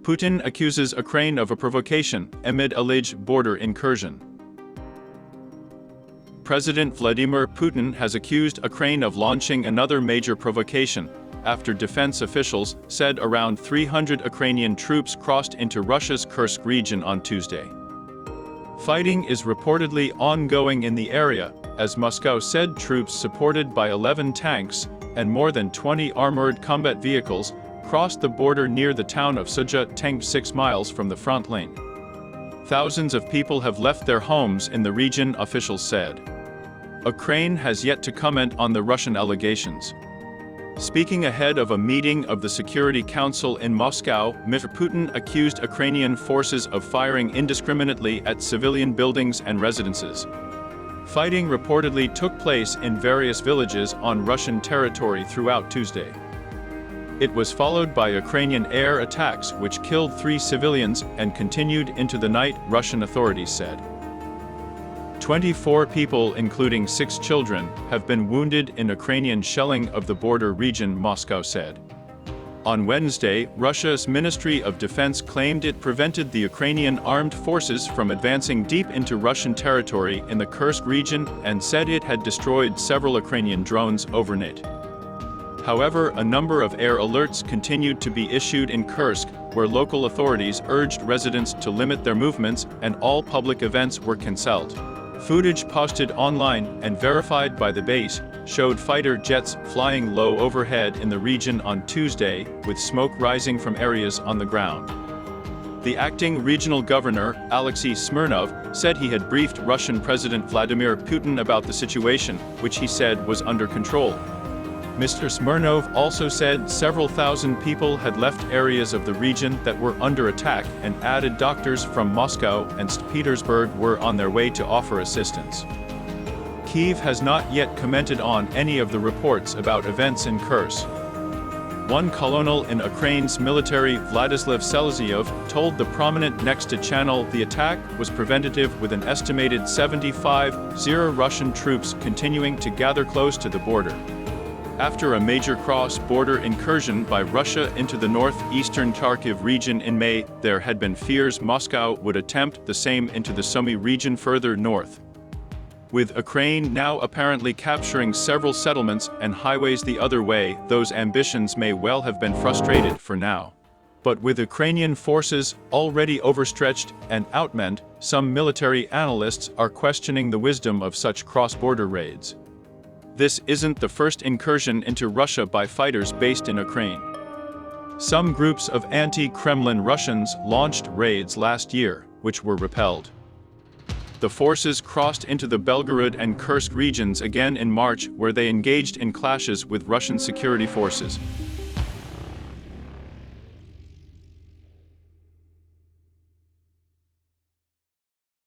Putin accuses Ukraine of a provocation amid alleged border incursion. President Vladimir Putin has accused Ukraine of launching another major provocation, after defense officials said around 300 Ukrainian troops crossed into Russia's Kursk region on Tuesday. Fighting is reportedly ongoing in the area, as Moscow said troops supported by 11 tanks and more than 20 armored combat vehicles crossed the border near the town of Sudzha, 6 miles from the front line. Thousands of people have left their homes in the region, officials said. Ukraine has yet to comment on the Russian allegations. Speaking ahead of a meeting of the Security Council in Moscow, Mr. Putin accused Ukrainian forces of firing indiscriminately at civilian buildings and residences. Fighting reportedly took place in various villages on Russian territory throughout Tuesday. It was followed by Ukrainian air attacks which killed 3 civilians and continued into the night, Russian authorities said. 24 people, including 6 children, have been wounded in Ukrainian shelling of the border region, Moscow said. On Wednesday, Russia's Ministry of Defense claimed it prevented the Ukrainian armed forces from advancing deep into Russian territory in the Kursk region and said it had destroyed several Ukrainian drones overnight. However, a number of air alerts continued to be issued in Kursk, where local authorities urged residents to limit their movements and all public events were cancelled. Footage posted online and verified by the base showed fighter jets flying low overhead in the region on Tuesday, with smoke rising from areas on the ground. The acting regional governor, Alexei Smirnov, said he had briefed Russian President Vladimir Putin about the situation, which he said was under control. Mr. Smirnov also said several thousand people had left areas of the region that were under attack and added doctors from Moscow and St. Petersburg were on their way to offer assistance. Kyiv has not yet commented on any of the reports about events in Kursk. One colonel in Ukraine's military, Vladislav Selezyov, told the prominent Next channel the attack was preventative, with an estimated 75 Russian troops continuing to gather close to the border. After a major cross-border incursion by Russia into the northeastern Kharkiv region in May, there had been fears Moscow would attempt the same into the Sumy region further north. With Ukraine now apparently capturing several settlements and highways the other way, those ambitions may well have been frustrated for now. But with Ukrainian forces already overstretched and outmanned, some military analysts are questioning the wisdom of such cross-border raids. This isn't the first incursion into Russia by fighters based in Ukraine. Some groups of anti-Kremlin Russians launched raids last year, which were repelled. The forces crossed into the Belgorod and Kursk regions again in March, where they engaged in clashes with Russian security forces.